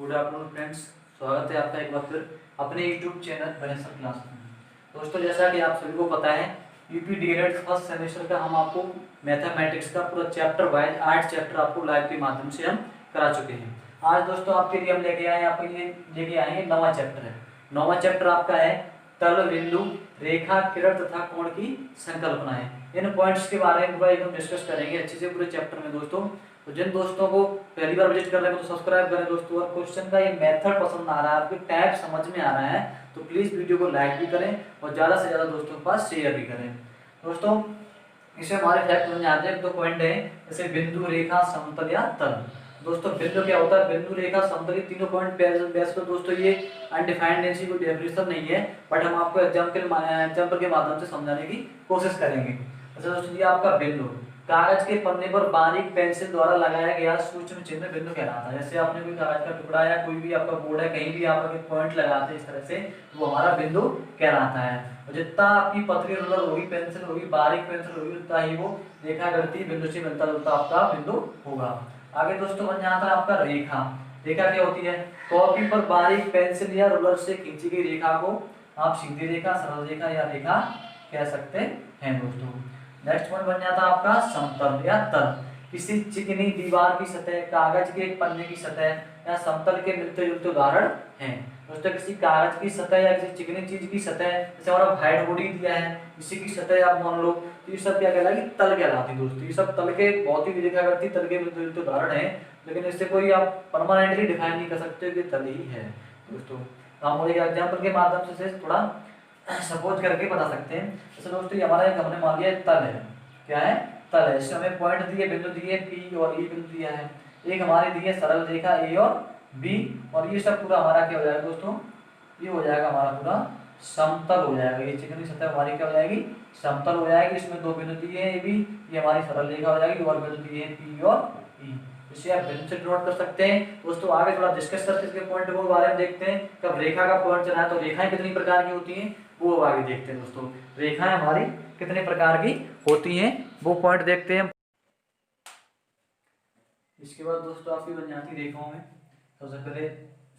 Good afternoon friends, स्वागत है आपका एक बार फिर अपने यूट्यूब चैनल गणेश क्लास में। दोस्तों, जैसा कि आप सभी को पता है, यूपी डीएलएड फर्स्ट सेमेस्टर का हम आपको मैथमेटिक्स का पूरा चैप्टर वाइज 8 चैप्टर आपको लाइव के माध्यम से हम करा चुके हैं। आज दोस्तों आपके लिए हम लेके आए आपके लिए लेके आए हैं 9वां चैप्टर है। 9वां चैप्टर आपका है तल, बिंदु, रेखा, किरण तथा कोण की संकल्पनाएं। इन पॉइंट्स के बारे में पूरा एकदम डिस्कस करेंगे अच्छे से पूरे चैप्टर में दोस्तों। तो जिन दोस्तों को पहली बार विजिट कर रहे हैं तो सब्सक्राइब करें दोस्तों, और क्वेश्चन का ये मेथड पसंद आ रहा है, आपके टाइप समझ में आ रहा है तो प्लीज वीडियो को लाइक भी करें और ज्यादा से ज्यादा दोस्तों के पास शेयर भी करें। दोस्तों, इसमें हमारे फैक्ट समझ आते हैं। 2 पॉइंट है, जैसे बिंदु, रेखा, समतल या तल। दोस्तों, बिंदु क्या होता है? बिंदु, रेखा, समतल, ये तीनों पॉइंट वैसे तो दोस्तों ये अनडिफाइंड ऐसी कोई डेफिनेशन नहीं है, बट हम आपको एग्जाम्पल के माध्यम से समझाने की कोशिश करेंगे। अच्छा दोस्तों, ये आपका बिंदु कागज के पन्ने पर बारीक पेंसिल द्वारा लगाया गया सूक्ष्म चिन्ह बिंदु कहलाता है। जैसे आपने कोई कागज का टुकड़ा या कोई भी आपका बोर्ड है, कहीं भी आप अगर पॉइंट लगाते हैं इस तरह से, वो हमारा बिंदु कहलाता है। और जितना आपकी पतली रोलर होगी, पेंसिल होगी, बारीक पेंसिल होगी, उतना ही वो रेखाकृति बिंदु से मिलता जुलता आपका बिंदु होगा। आगे दोस्तों बन जाता है आपका रेखा। रेखा क्या होती है? कॉपी पर बारीक पेंसिल या रोलर से खींची गई रेखा को आप सीधी रेखा, सरल रेखा या रेखा कह सकते हैं दोस्तों। नेक्स्ट पॉइंट बन जाता है आपका समतल या तल। किसी चिकनी दीवार की सतह, कागज के एक पन्ने की सतह या समतल के मिलते जुलते उदाहरण हैं। दोस्तों, किसी कागज की सतह या किसी चिकनी चीज की सतह, जैसे हमारा व्हाइट बॉडी दिया है, इसी की सतह आप मान लो, तो ये सब क्या कहलाएगी? तल कहलाती है दोस्तों। ये सब तल के बहुत ही रेखा करती तल के मिलते जुलते उदाहरण है, लेकिन इससे कोई आप परमानेंटली डिफाइन नहीं कर सकते कि तल ही है दोस्तों। हम एक एग्जाम्पल के माध्यम से थोड़ा सपोज करके बता सकते हैं। जैसे दोस्तों, ये हमारा एक हमने मान लिया तल है। क्या है? तल है। इसमें हमें पॉइंट दिए, बिंदु दिए, पी और ई बिंदु दिया है। एक हमारी दी है सरल रेखा ए और बी, और ये सब पूरा हमारा क्या हो जाएगा दोस्तों? ये हो जाएगा हमारा पूरा समतल हो जाएगा। ये चिकनी सतह हमारी क्या हो जाएगी? समतल हो जाएगी। इसमें 2 बिंदु दिए हैं, ए बी, ये हमारी सरल रेखा हो जाएगी, और बिंदु दिए हैं पी और ई। इसे आप बिंदु से नोट कर सकते हैं दोस्तों। आगे थोड़ा डिस्कस करते हैं इसके पॉइंट के बारे में, देखते हैं कब रेखा का पॉइंट चला है तो रेखाएं कितनी प्रकार की होती हैं वो आगे देखते हैं दोस्तों। रेखाएं हमारी कितने प्रकार की होती हैं वो पॉइंट देखते हैं। इसके बाद दोस्तों आपकी बन जाती रेखाओं में सबसे पहले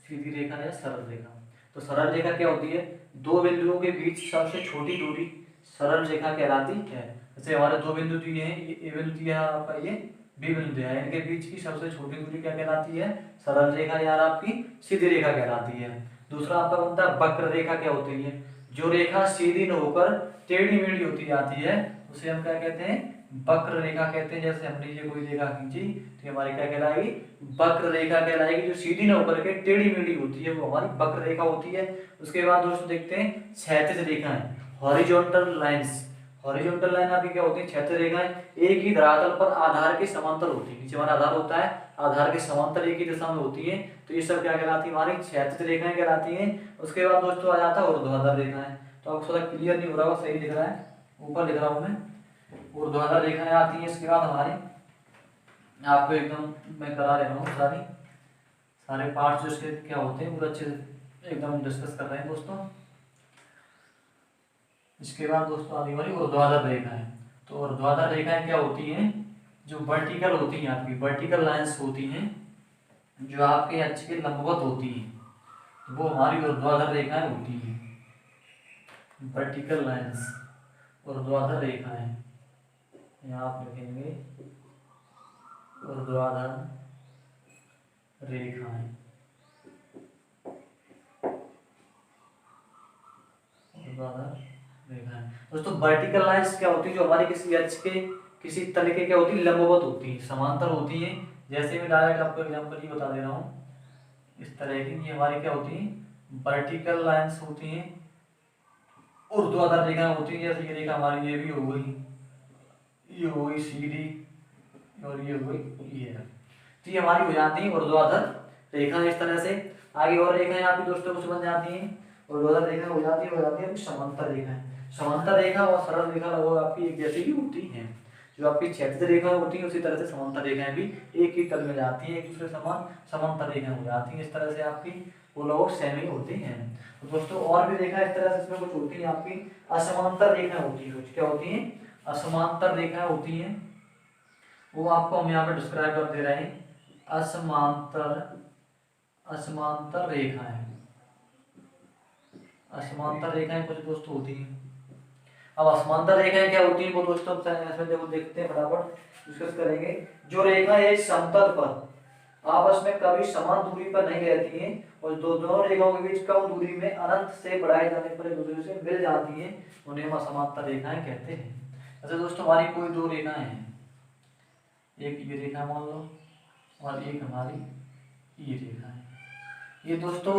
सीधी रेखा या सरल रेखा। तो सरल रेखा क्या होती है? 2 बिंदुओं के बीच सबसे छोटी दूरी सरल रेखा कहलाती है। जैसे हमारे 2 बिंदु दिए हैं, ये ए बिंदु दिया है आपका, ये बी बिंदु दिया है, इनके बीच की सबसे छोटी दूरी क्या कहलाती है? सरल रेखा या आपकी सीधी रेखा कहलाती है। दूसरा आपका बनता है वक्र रेखा। क्या होती है? जो रेखा सीधी न होकर टेढ़ी मेढ़ी होती जाती है उसे हम क्या कहते हैं? वक्र रेखा कहते हैं। जैसे हमने ये कोई रेखा खींची तो हमारी क्या कहलाएगी? वक्र रेखा कहलाएगी। जो सीधी न होकर के टेढ़ी मेढ़ी होती है वो हमारी वक्र रेखा होती है। उसके बाद दोस्तों देखते हैं क्षैतिज रेखाएं, हॉरिजॉन्टल लाइंस। हॉरिजॉन्टल लाइन आपकी क्या होती है? क्षैतिज रेखाएं एक ही धरातल पर आधार के समांतर होती है। नीचे हमारा आधार होता है, आधार के समांतर एक ही दिशा में होती है, तो ये सब क्या कहलाती है? हमारी क्षैतिज रेखाएं कहलाती हैं। उसके बाद दोस्तों आ जाता है ऊर्ध्वाधर रेखाएं। तो आपको थोड़ा क्लियर नहीं हो रहा होगा, सही दिख रहा है, ऊपर लिख रहा हूं मैं। ऊर्ध्वाधर रेखाएं आती हैं। इसके बाद हमारी आपको एकदम मैं करा रहा हूँ सारे पार्ट्स जो इसके क्या होते हैं पूरा अच्छे से एकदम डिस्कस कर रहे हैं दोस्तों। इसके बाद दोस्तों आने वाली ऊर्ध्वाधर रेखाएं। तो ऊर्ध्वाधर रेखाएं क्या होती हैं? जो वर्टिकल होती हैं, आपकी वर्टिकल लाइंस होती हैं, जो आपके अक्ष के लंबवत होती हैं, वो हमारी ऊर्ध्वाधर रेखाएं होती हैं। वर्टिकल लाइंस, ऊर्ध्वाधर रेखाएं, यहाँ आप लिखेंगे ऊर्ध्वाधर रेखाएं। ऊर्ध्वाधर रेखाएं दोस्तों, वर्टिकल लाइंस क्या होती है? जो हमारी किसी अक्ष के किसी तल के क्या होती है? लंबवत होती है, समांतर होती है। जैसे मैं डायरेक्ट आपको एग्जांपल ही बता दे रहा हूँ, इस तरह की ये हमारी क्या होती है? वर्टिकल लाइंस होती हैं। ऊर्ध्वाधर रेखा होती है, जैसे ये रेखा हमारी ये भी हो गई, ये हो गई सीधी, और ये हो गई ये। तो ये हमारी हो जाती है ऊर्ध्वाधर रेखा इस तरह से। आगे और रेखाएं आपकी दोस्तों कुछ बन जाती हैं। ऊर्ध्वाधर रेखा हो जाती है समांतर रेखा। समांतर रेखा और सरल रेखा लगभग आपकी एक जैसी ही होती हैं। जो आपकी क्षैतिज रेखा होती है उसी तरह से समांतर रेखाएं भी एक ही तल में जाती हैं, एक दूसरे समान समांतर रेखाएं हो जाती हैं। इस तरह से आपकी वो लोग सेम ही होते हैं। तो दोस्तों और भी रेखा इस तरह से इसमें कुछ होती है आपकी असमांतर रेखाएं होती है। कुछ क्या होती हैं? असमांतर रेखाएं होती हैं। वो आपको हम यहाँ पे डिस्क्राइब कर दे रहे हैं। असमांतर असमांतर रेखाएं, असमांतर रेखाएं कुछ दोस्तों होती हैं। अब असमांतर रेखाएं क्या होती हैं वो दोस्तों इसमें देखो देखते हैं, फटाफट डिस्कस करेंगे। जो रेखा एक समतल पर आपस में कभी समान दूरी पर नहीं रहती हैं और दोनों रेखाओं के बीच कम दूरी में अनंत से बढ़ाए जाने पर एक दूसरे से मिल जाती हैं, उन्हें हम असमांतर रेखाएं कहते हैं। अच्छा दोस्तों, हमारी कोई दो रेखाएं हैं, एक ये रेखा मान लो और एक हमारी ये रेखा है। ये दोस्तों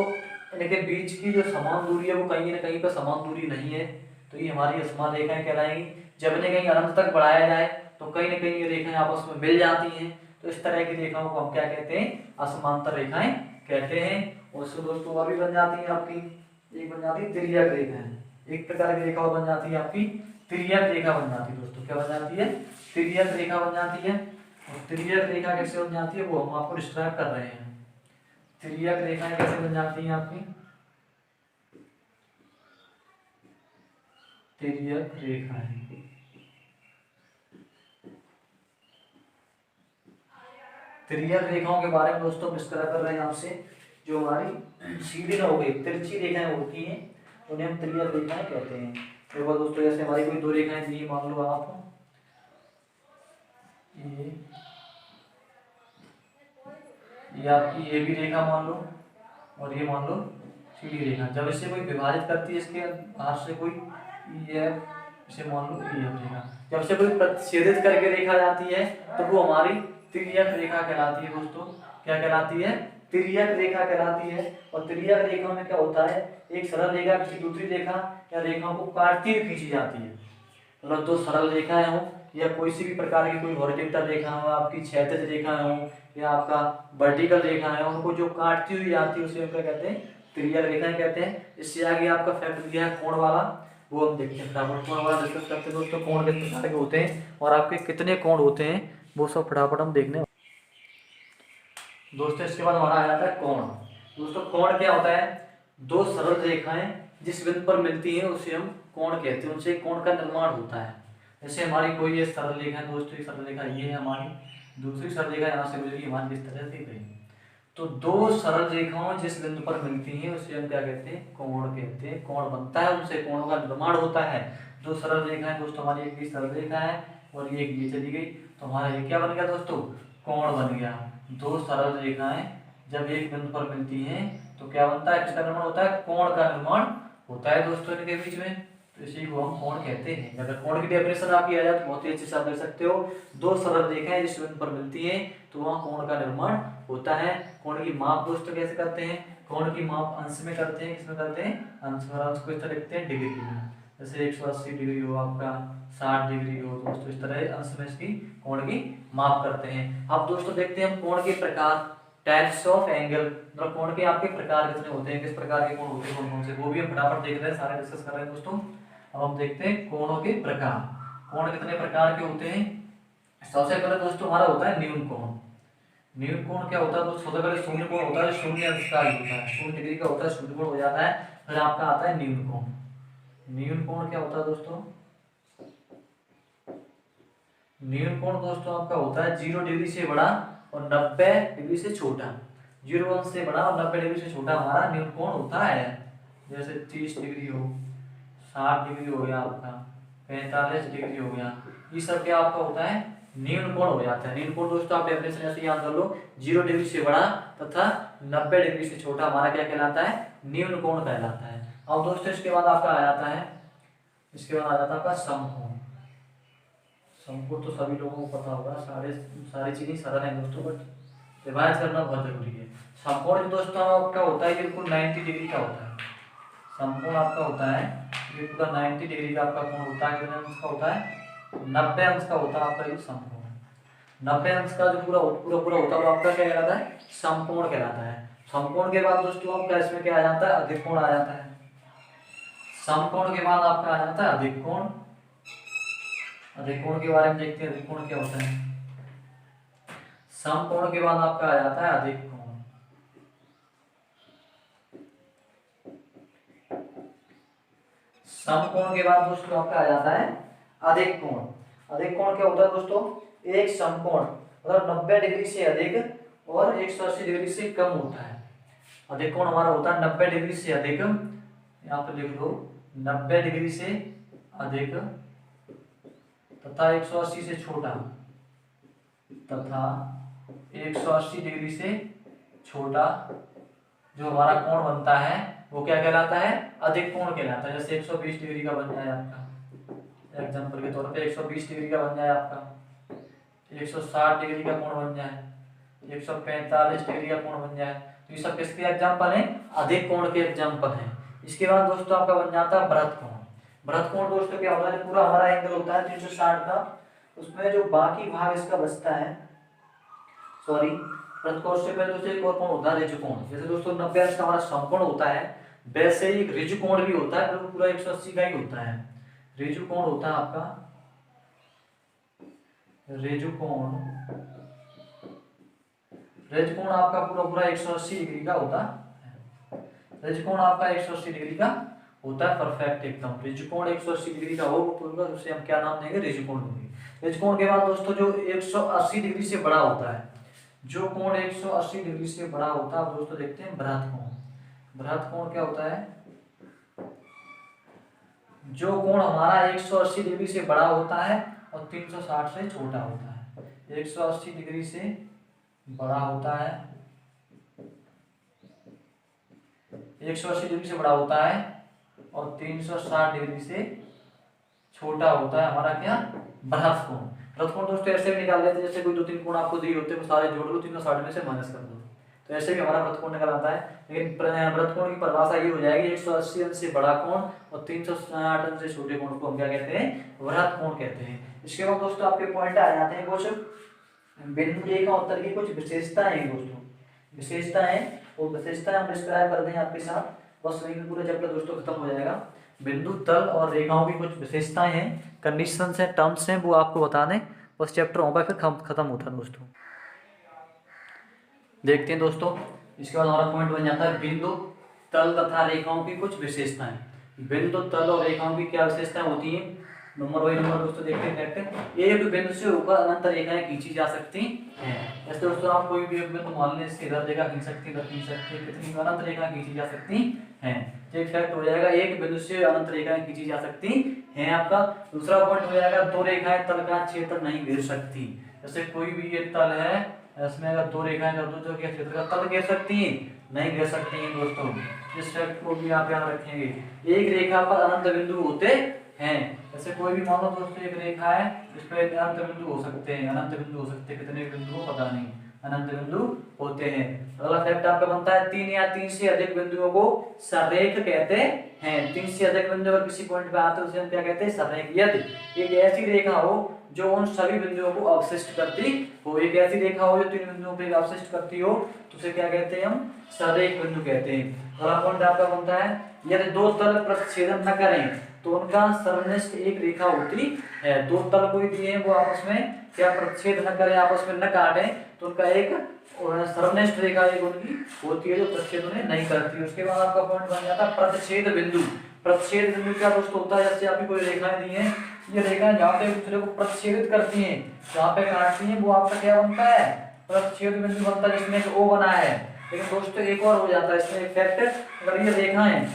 इनके बीच की जो समान दूरी है वो कहीं ना कहीं पर समान दूरी नहीं है, तो ये हमारी असमान रेखाएं कहलाएंगी। जब इन्हें कहीं अनंत तक बढ़ाया जाए तो कहीं ना कहीं ये रेखाएं आपस में मिल जाती हैं, तो इस तरह की रेखाओं को हम क्या कहते हैं, असमांतर रेखाएं कहते हैं। और इसको दोस्तों और भी बन जाती है आपकी, एक बन जाती है तिर्यक रेखाएं, एक प्रकार की रेखा और बन जाती है आपकी तिर्यक रेखा बन जाती है। दोस्तों क्या बन जाती है, तिर्यक रेखा बन जाती है। और तिर्यक रेखा कैसे बन जाती है वो हम आपको डिस्क्राइब कर रहे हैं। तिर्यक रेखाएं कैसे बन जाती हैं आपकी, तिर्यक रेखाएं, तिर्यक रेखाओं के बारे में दोस्तों डिस्कस कर रहे हैं आपसे। जो हमारी सीधी ना हो गई तिरछी रेखाएं होती हैं उन्हें हम तिर्यक रेखाएं कहते हैं। देखो दोस्तों, जैसे हमारी कोई दो रेखाएं दी, मान लो आप ये आपकी ये भी रेखा मान लो और ये मान लो सीधी रेखा। जब इसे कोई विभाजित करती है, इसके बाहर से कोई ये इसे मान लो ये रेखा, जब इसे कोई प्रतिच्छेदित करके रेखा जाती है तो वो हमारी तिर्यक रेखा कहलाती है। दोस्तों क्या कहलाती है, तिर्यक रेखा कहलाती है। और तिर्यक रेखा में क्या होता है, एक सरल रेखा किसी दूसरी रेखा या रेखाओं को काटती हुई खींची जाती है। मतलब दो सरल रेखाएं हो या कोई सी भी प्रकार की कोई हॉरिजॉन्टल रेखा हो, आपकी क्षैतिज रेखाएं हो या आपका वर्टिकल रेखा है, उनको जो काटती हुई जाती है उसे हम क्या कहते हैं, तिर्यक रेखाएं कहते हैं। इससे आगे आपका फैक्ट दिया है कोण वाला, वो हम देखते हैं फटाफट। कोण वाला डिस्कस करते हैं दोस्तों, कोण किस प्रकार के होते हैं और आपके कितने कोण होते हैं वो सब फटाफट हम देखने। दोस्तों इसके बाद हमारा आ जाता है कोण। दोस्तों कोण क्या होता है, दो सरल रेखाएं जिस बिंदु पर मिलती हैं उसे हम कोण कहते हैं, उनसे कोण का निर्माण होता है। जैसे हमारी कोई ये सरल रेखा है दोस्तों, ये सरल रेखा ये है हमारी, दूसरी सरल रेखा यहाँ से गुजरी हमारी इस तरह से गई। तो दो सरल रेखाओं जिस बिंदु पर मिलती हैं उसे हम क्या कहते हैं, कोण कहते हैं। कोण बनता है, उनसे कोणों का निर्माण होता है। दो सरल रेखाएं दोस्तों, हमारी एक भी सरल रेखा है और एक ये चली गई, तो हमारा ये क्या बन गया दोस्तों, कोण बन गया। दो सरल रेखाएं जब एक बिंदु पर मिलती हैं तो क्या बनता है, किसका निर्माण होता है, कोण का निर्माण होता है दोस्तों इनके बीच में, तो इसी को हम कोण कहते हैं। अगर कोण की डेफिनेशन आपकी आ जाए तो बहुत ही अच्छे से आप देख सकते हो, दो सरल रेखाएं जिस बिंदु पर मिलती हैं तो वहां कोण का निर्माण होता है। कोण की माप दोस्तों कैसे करते हैं, कोण की माप अंश में करते हैं, किसमें करते हैं, अंश में। अंश को इस तरह लिखते हैं डिग्री में, जैसे 180 डिग्री हो आपका, 60 डिग्री हो दोस्तों, इस तरह अंश में इसकी कोण की माप करते हैं। अब दोस्तों देखते हैं हम कोण के प्रकार, टाइप्स ऑफ एंगल, मतलब कोण के आपके प्रकार कितने होते हैं, किस प्रकार के कोण होते हैं, कौन कौन से, वो भी हम फटाफट देख रहे हैं, सारे डिस्कस कर रहे हैं दोस्तों। अब हम देखते हैं कोणों के प्रकार, कोण कितने प्रकार के होते हैं। सबसे पहले दोस्तों हमारा होता है न्यून कोण। न्यून कोण क्या होता है दोस्तों, सबसे पहले शून्य कोण होता है, शून्य अंश का होता है, 0 डिग्री का होता है, शून्य कोण हो जाता है। फिर आपका आता है न्यून कोण। न्यून कोण क्या होता है दोस्तों, न्यून कोण दोस्तों आपका होता है 0 डिग्री से बड़ा और 90 डिग्री से छोटा। 0 से बड़ा और 90 डिग्री से छोटा हमारा न्यून कोण होता है। जैसे 30 डिग्री हो, 60 डिग्री हो गया आपका, 45 डिग्री हो गया, ये सब क्या आपका होता है, न्यून कोण हो जाता है। न्यून कोण दोस्तों आप डेफिनेशन ऐसे याद कर लो, 0 डिग्री से बड़ा तथा 90 डिग्री से छोटा हमारा क्या कहलाता है, न्यून कोण कहलाता है। अब दोस्तों इसके बाद आपका आ जाता है, इसके बाद आ जाता है आपका समकोण। समकोण तो सभी लोगों को पता होगा, सारी चीजें सरल है दोस्तों, बट रिवाइज करना बहुत जरूरी है। समकोण दोस्तों आपका होता है बिल्कुल 90 डिग्री का होता है। समकोण आपका होता है ये पूरा 90 डिग्री का आपका कोण होता है। कितने अंश का होता है, 90 अंश का होता है आपका ये समकोण। 90 अंश का जो पूरा पूरा पूरा होता है वो आपका क्या कहलाता है, समकोण कहलाता है। समकोण के बाद दोस्तों आपका इसमें क्या आ जाता है, अधिक कोण आ जाता है। समकोण के बाद आपका आ जाता है अधिक कोण। अधिक कोण के बारे में देखते हैं, अधिक कोण क्या होता है। समकोण के बाद आपका आ जाता है अधिक कोण। समकोण के बाद दोस्तों आपका आ जाता है अधिक कोण। अधिक कोण क्या होता है दोस्तों, एक समकोण मतलब 90 डिग्री से अधिक और 180 डिग्री से कम होता है। अधिक कोण हमारा होता है 90 डिग्री से अधिक, यहाँ पे लिख लो 90 डिग्री से अधिक तथा 180 से छोटा, तथा 180 डिग्री से छोटा जो हमारा कोण बनता है वो क्या कहलाता है, अधिक कोण कहलाता है। जैसे 120 डिग्री का बन जाए आपका, एग्जांपल के तौर पे 120 डिग्री का बन जाए आपका, 160 डिग्री का कोण बन जाए, 145 डिग्री का कोण बन जाए, तो ये सब किसके एग्जांपल हैं, अधिक कोण के एग्जांपल हैं। इसके बाद दोस्तों आपका बन जाता है बृहत कोण। बृहत कोण दोस्तों क्या होता है, पूरा हमारा एंगल होता है 360 का, उसमें जो बाकी भाग इसका बचता है, सॉरी बृहत कोण से पहले दोस्तों एक और कोण होता है ऋजु कोण। जैसे दोस्तों 90 अंश का हमारा समकोण होता है, वैसे ही एक ऋजु कोण भी होता है, पूरा 180 का ही होता है। ऋजु कोण होता है आपका, ऋजु कोण, ऋजु कोण आपका पूरा पूरा 180 डिग्री का होता है। ऋजु कोण आपका 180 डिग्री का होता है, परफेक्ट एकदम। ऋजु कोण 180 डिग्री का हो पूरा, उसे हम क्या नाम देंगे, ऋजु कोण देंगे। ऋजु कोण के बाद दोस्तों जो 180 डिग्री से बड़ा होता है, जो कोण 180 डिग्री से बड़ा होता है, दोस्तों देखते हैं बृहत कोण। बृहत कोण क्या होता है, जो कोण हमारा 180 डिग्री से बड़ा होता है और 360 से छोटा होता है। 180 डिग्री से बड़ा होता है, 180 डिग्री से बड़ा होता है और 360 डिग्री से छोटा होता है हमारा क्या, बृहत कोण। बृहत कोण दोस्तों ऐसे भी निकाल लेते हैं, जैसे कोई 2-3 कोण आपको दिए होते हैं, वो सारे जोड़ लो, 360 में से माइनस कर दो, तो ऐसे भी हमारा बृहत कोण निकल आता है। लेकिन बृहत कोण की परिभाषा ये हो जाएगी, 180 अंश से बड़ा कोण और 360 अंश से छोटे कोण को हम क्या कहते हैं, बृहत कोण कहते हैं। इसके बाद दोस्तों आपके पॉइंट आ जाते हैं कुछ बिंदु रेखा उत्तर की कुछ विशेषताएं हैं दोस्तों, विशेषताएं, वो विशेषताएं हम डिस्क्राइब कर दें आपके साथ, बस वहीं पे पूरा चैप्टर दोस्तों खत्म हो जाएगा। बिंदु तल और रेखाओं की कुछ विशेषताएं हैं, कंडीशंस हैं, टर्म्स हैं, वो आपको बता दें, बस चैप्टर होगा फिर खत्म होता है दोस्तों। देखते हैं दोस्तों, इसके बाद हमारा पॉइंट बन जाता है बिंदु तल तथा रेखाओं की कुछ विशेषताएं। बिंदु तल और रेखाओं की क्या विशेषताएं होती हैं, नंबर बाई नंबर दोस्तों देखते हैं। एक बिंदु से ऊपर अनंत रेखाएं खींची जा सकती हैं। जैसे दोस्तों आप कोई भी एक बिंदु मान लें, इससे इधर रेखा खींच सकती है, इधर खींच सकती है, कितनी अनंत रेखा खींची जा सकती हैं, तो एक फैक्ट हो जाएगा, एक बिंदु से अनंत रेखाएं खींची जा सकती हैं आपका। दूसरा पॉइंट हो जाएगा, दो रेखाएं तल का क्षेत्र नहीं घेर सकती। जैसे कोई भी ये तल है, इसमें अगर दो रेखाएं कर दो तो क्या क्षेत्र का तल घेर सकती हैं, नहीं घेर सकती हैं दोस्तों। इस फैक्ट को भी आप याद रखेंगे। एक रेखा पर अनंत बिंदु होते हैं, जैसे कोई भी मान लो दोस्तों एक रेखा है, इस पर अनंत बिंदु हो सकते हैं, अनंत बिंदु हो सकते हैं, कितने बिंदु हो पता नहीं, अनंत बिंदु होते हैं। अगला फैक्ट आपका बनता है, 3 या 3 से अधिक बिंदुओं को सरेख कहते हैं। 3 से अधिक बिंदु अगर किसी पॉइंट पे आते हैं उसे हम क्या कहते हैं, सरेख। यदि एक ऐसी रेखा हो जो उन सभी बिंदुओं को अवशिष्ट करती हो, एक ऐसी रेखा हो जो 3 बिंदुओं पे अवशिष्ट करती हो, तो उसे क्या कहते हैं, हम सरेख बिंदु कहते हैं। अगला पॉइंट आपका बनता है, यदि दो तल प्रतिच्छेदन न करें तो उनका सर्वनिष्ठ एक रेखा होती है। दो तल कोई दिए हैं, वो आपस में क्या प्रतिच्छेद न करें, आपस में न काटें, तो उनका एक सर्वनिष्ठ रेखा एक उनकी होती है जो प्रतिच्छेद उन्हें नहीं करती। उसके बाद आपका पॉइंट बन जाता है प्रतिच्छेद बिंदु। प्रतिच्छेद बिंदु क्या दोस्तों होता है, जैसे आपकी कोई रेखाएं दी हैं, ये रेखाएं जहाँ पे एक दूसरे को प्रतिच्छेदित करती हैं, जहाँ पे काटती हैं, वो आपका क्या बनता है, प्रतिच्छेद बिंदु बनता है, जिसमें एक ओ बना है। लेकिन दोस्तों एक और हो जाता है इसमें एक फैक्टर, अगर ये रेखाएं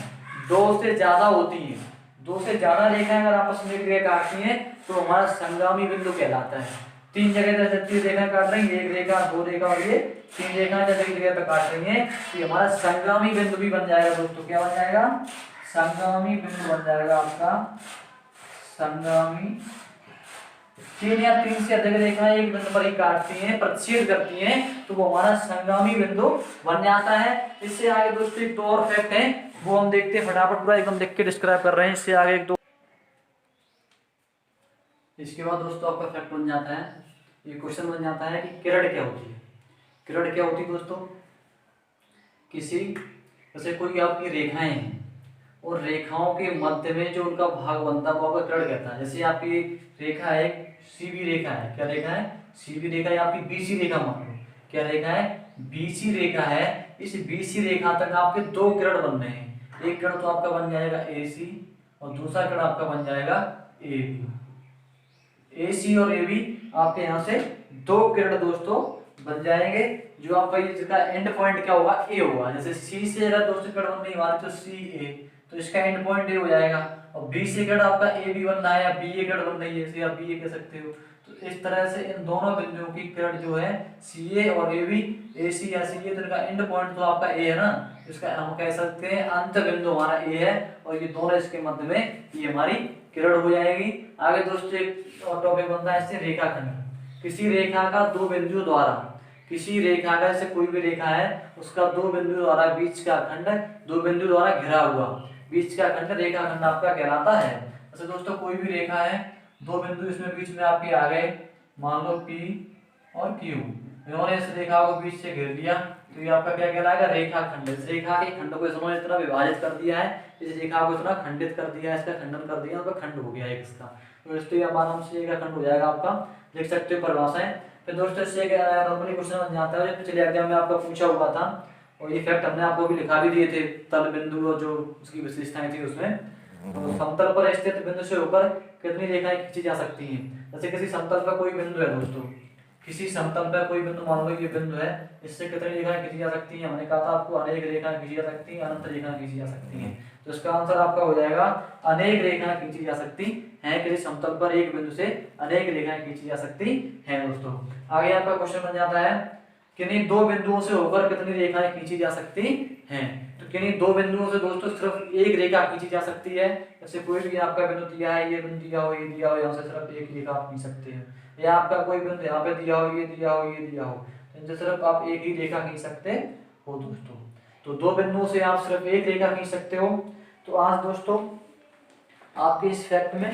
दो से ज्यादा होती हैं, दो से ज्यादा रेखाएं अगर आपस में एक रेखा काटती हैं, तो हमारा संगामी बिंदु कहलाता है। 3 जगह जैसे 3 रेखाएं काट रही हैं, एक रेखा, 2 रेखा और ये 3 रेखाएं जब एक जगह पे काट रही हैं, तो हमारा संगामी बिंदु भी बन जाएगा दोस्तों। क्या बन जाएगा, संगामी बिंदु बन जाएगा आपका, संगामी। 3 या 3 से अधिक रेखाएं एक बिंदु पर ही काटती हैं, प्रतिच्छेद करती हैं, तो वो हमारा संगामी बिंदु बन जाता है। इससे आगे दोस्तों एक दो और फैक्ट है, वो हम देखते हैं फटाफट, पूरा एकदम देख के डिस्क्राइब कर रहे हैं। इससे आगे एक दो, इसके बाद दोस्तों आपका फैक्ट बन जाता है, ये क्वेश्चन बन जाता है कि किरण क्या होती है। किरण क्या होती है दोस्तों, किसी जैसे कोई आपकी रेखाएं हैं और रेखाओं के मध्य में जो उनका भाग बनता है वो आपका किरण कहता है। जैसे आपकी रेखा है, सीबी रेखा है, क्या रेखा है, सीबी रेखा है, आपकी बीसी रेखा मान लो, क्या रेखा है, बीसी रेखा है। इस बीसी रेखा तक आपके 2 किरण बन रहे हैं, एक किरण तो आपका बन जाएगा AC और दूसरा किरण आपका बन जाएगा AB। AC और AB आपके यहाँ से 2 किरण दोस्तों बन जाएंगे। जो आपका ये इसका एंड पॉइंट क्या होगा, ए होगा। जैसे सी से अगर दोस्तों कट बननी हमारी तो सी ए, तो इसका एंड पॉइंट ए हो जाएगा। और बी से कट आपका ए बी बनना है या बी ए कट बन रही है, इसे आप बी ए कह सकते हो। तो इस तरह से इन दोनों बिंदुओं की कट जो है सी ए और ए बी, ए सी या सी ए, तो इनका एंड पॉइंट तो आपका ए है ना, इसका हम कह सकते हैं अंत बिंदु हमारा ए है। और ये दोनों इसके मध्य में ये हमारी किरण हो जाएगी। आगे दोस्तों एक और टॉपिक बनता है इससे रेखाखंड। किसी रेखा का दो बिंदुओं द्वारा, किसी रेखा का जैसे कोई भी रेखा है उसका दो बिंदु द्वारा बीच का खंड, दो बिंदु द्वारा घिरा हुआ बीच का खंड रेखाखंड आपका कहलाता है। जैसे दोस्तों कोई भी रेखा है, दो बिंदु इसमें बीच में आपके आ गए, मान लो P और Q, इन्होंने इस रेखा को बीच से घेर लिया, तो ये आपका क्या कहलाएगा, रेखाखंड। इस रेखा के खंड को इन्होंने इतना विभाजित कर दिया है, इस रेखा को इतना खंडित कर दिया है, इसका खंडन कर दिया, उसका खंड हो गया एक इसका। तो इसलिए आराम से एक खंड हो जाएगा आपका, देख सकते हो परिभाषाएं। फिर दोस्तों इससे नॉर्मली क्वेश्चन बन जाता है, पिछले एग्जाम में आपका पूछा हुआ था, और ये फैक्ट हमने आपको भी लिखा भी दिए थे, तल बिंदु और जो उसकी विशेषताएं थी उसमें। तो समतल पर स्थित बिंदु से होकर कितनी रेखाएं खींची जा सकती हैं। जैसे किसी समतल पर कोई बिंदु है दोस्तों, किसी समतल पर कोई बिंदु, मान लो ये बिंदु है, इससे कितनी रेखाएं खींची जा सकती हैं। हमने कहा था आपको अनेक रेखाएं खींची जा सकती हैं, अनंत रेखाएं खींची जा सकती हैं। तो इसका आंसर आपका हो जाएगा अनेक रेखाएं खींची जा सकती हैं। किसी समतल पर एक बिंदु से अनेक रेखाएं खींची जा सकती हैं दोस्तों। आगे आपका क्वेश्चन बन जाता है, किन्हीं दो बिंदुओं से होकर कितनी रेखाएं खींची जा सकती हैं। तो किन्हीं दो बिंदुओं से दोस्तों सिर्फ एक रेखा खींची जा सकती है। जैसे कोई भी आपका बिंदु दिया है, ये बिंदु दिया हो, ये दिया हो, यहाँ से सिर्फ एक रेखा आप खींच सकते हैं। या आपका कोई बिंदु यहाँ पे दिया हो, ये दिया हो, ये दिया हो, तो इनसे सिर्फ आप एक ही रेखा खींच सकते हो दोस्तों। तो दो बिंदुओं से आप सिर्फ एक रेखा खींच सकते हो। तो आज दोस्तों आपके इस फैक्ट में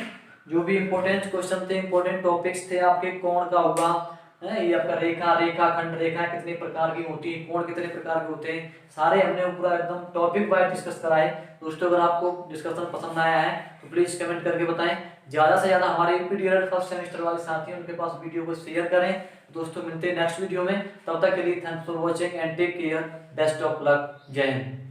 जो भी इंपॉर्टेंट क्वेश्चन थे, इंपॉर्टेंट टॉपिक्स थे आपके, कोण का होगा, ये आपका रेखा, रेखाखंड, रेखा कितने प्रकार की होती है, कोण कितने प्रकार के होते हैं, सारे हमने पूरा एकदम टॉपिक वाइज डिस्कस कराए दोस्तों। अगर आपको डिस्कशन पसंद आया है तो प्लीज कमेंट करके बताएं। ज्यादा से ज्यादा हमारे यूपी डीएलएड फर्स्ट सेमेस्टर वाले साथी हैं, उनके पास वीडियो को शेयर करें दोस्तों। मिलते हैं नेक्स्ट वीडियो में, तब तक के लिए thanks for watching and take care, best of luck, जय हिंद।